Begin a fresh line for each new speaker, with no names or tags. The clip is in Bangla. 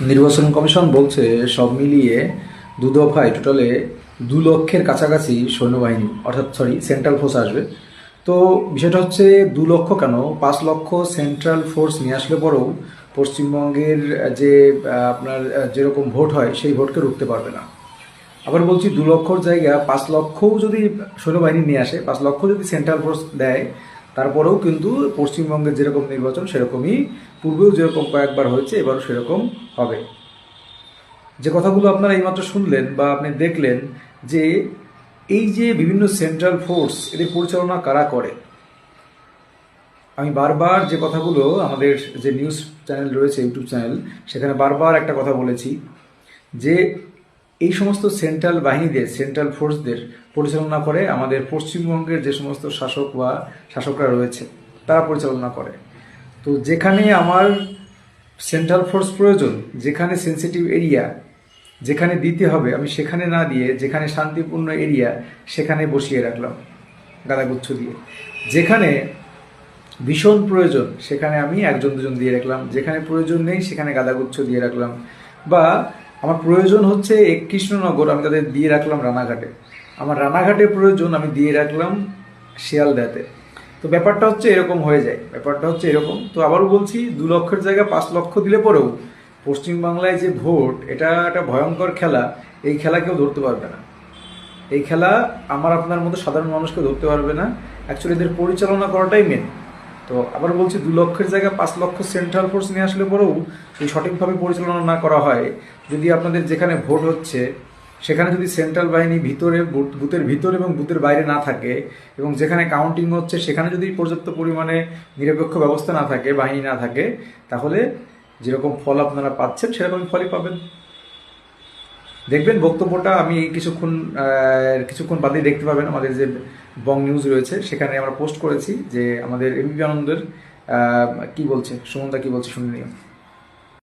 নির্বাচন কমিশন বলছে সব মিলিয়ে দু দফায় টোটালে 2 লক্ষের কাছাকাছি সৈন্যবাহিনী অর্থাৎ সেন্ট্রাল ফোর্স আসবে। তো বিষয়টা হচ্ছে 2 লক্ষ কেন, 5 লক্ষ সেন্ট্রাল ফোর্স নিয়ে আসলে পরেও পশ্চিমবঙ্গের যে আপনার যেরকম ভোট হয় সেই ভোটকে রুখতে পারবে না। আবার বলছি 2 লক্ষর জায়গা 5 লক্ষও যদি সৈন্যবাহিনী নিয়ে আসে, 5 লক্ষ যদি সেন্ট্রাল ফোর্স দেয়, তারপরেও কিন্তু পশ্চিমবঙ্গের যেরকম নির্বাচন সেরকমই, পূর্বেও যেরকম কয়েকবার হয়েছে এবারও সেরকম হবে। যে কথাগুলো আপনারা এইমাত্র শুনলেন বা আপনি দেখলেন, যে এই যে বিভিন্ন সেন্ট্রাল ফোর্স এদের পরিচালনা কারা করে, আমি বারবার যে কথাগুলো আমাদের যে নিউজ চ্যানেল রয়েছে, ইউটিউব চ্যানেল, সেখানে বারবার একটা কথা বলেছি যে এই সমস্ত সেন্ট্রাল বাহিনীদের, সেন্ট্রাল ফোর্সদের পরিচালনা করে আমাদের পশ্চিমবঙ্গের যে সমস্ত শাসক বা শাসকরা রয়েছে তারা পরিচালনা করে। তো যেখানে আমার সেন্ট্রাল ফোর্স প্রয়োজন, যেখানে সেন্সিটিভ এরিয়া যেখানে দিতে হবে আমি সেখানে না দিয়ে যেখানে শান্তিপূর্ণ এরিয়া সেখানে বসিয়ে রাখলাম গাদাগুচ্ছ দিয়ে। যেখানে ভীষণ প্রয়োজন সেখানে আমি 1-2জন দিয়ে রাখলাম, যেখানে প্রয়োজন নেই সেখানে গাদাগুচ্ছ দিয়ে রাখলাম। বা আমার প্রয়োজন হচ্ছে কৃষ্ণনগর, আমি তাদের দিয়ে রাখলাম রানাঘাটে। আমার রানাঘাটে প্রয়োজন, আমি দিয়ে রাখলাম শিয়ালদাতে। তো ব্যাপারটা হচ্ছে এরকম হয়ে যায়, ব্যাপারটা হচ্ছে এরকম। তো আবারও বলছি, 2 লক্ষের জায়গায় 5 লক্ষ দিলে পরেও পশ্চিমবাংলায় যে ভোট, এটা একটা ভয়ঙ্কর খেলা। এই খেলা কেউ ধরতে পারবে না, এই খেলা আমার আপনার মতো সাধারণ মানুষকে ধরতে পারবে না। অ্যাকচুয়ালি এদের পরিচালনা করাটাই মেন। তো আবার বলছি, 2 লক্ষের জায়গায় 5 লক্ষ সেন্ট্রাল ফোর্স নিয়ে আসলে পরেও যদি সঠিকভাবে পরিচালনা না করা হয়, যদি আপনাদের যেখানে ভোট হচ্ছে সেখানে যদি সেন্ট্রাল বাহিনী ভিতরে, বুথের ভিতরে এবং বুথের বাইরে না থাকে, এবং যেখানে কাউন্টিং হচ্ছে সেখানে যদি পর্যাপ্ত পরিমাণে নিরপেক্ষ ব্যবস্থা না থাকে, বাহিনী না থাকে, তাহলে যেরকম ফল আপনারা পাচ্ছেন সেরকমই ফলই পাবেন। দেখবেন বক্তব্যটা আমি কিছুক্ষণ বাদেই দেখতে পাবেন আমাদের যে বং নিউজ রয়েছে সেখানে আমরা পোস্ট করেছি যে আমাদের এবিপি আনন্দের কি বলছে, সুমনদা কি বলছে শুনে নিও।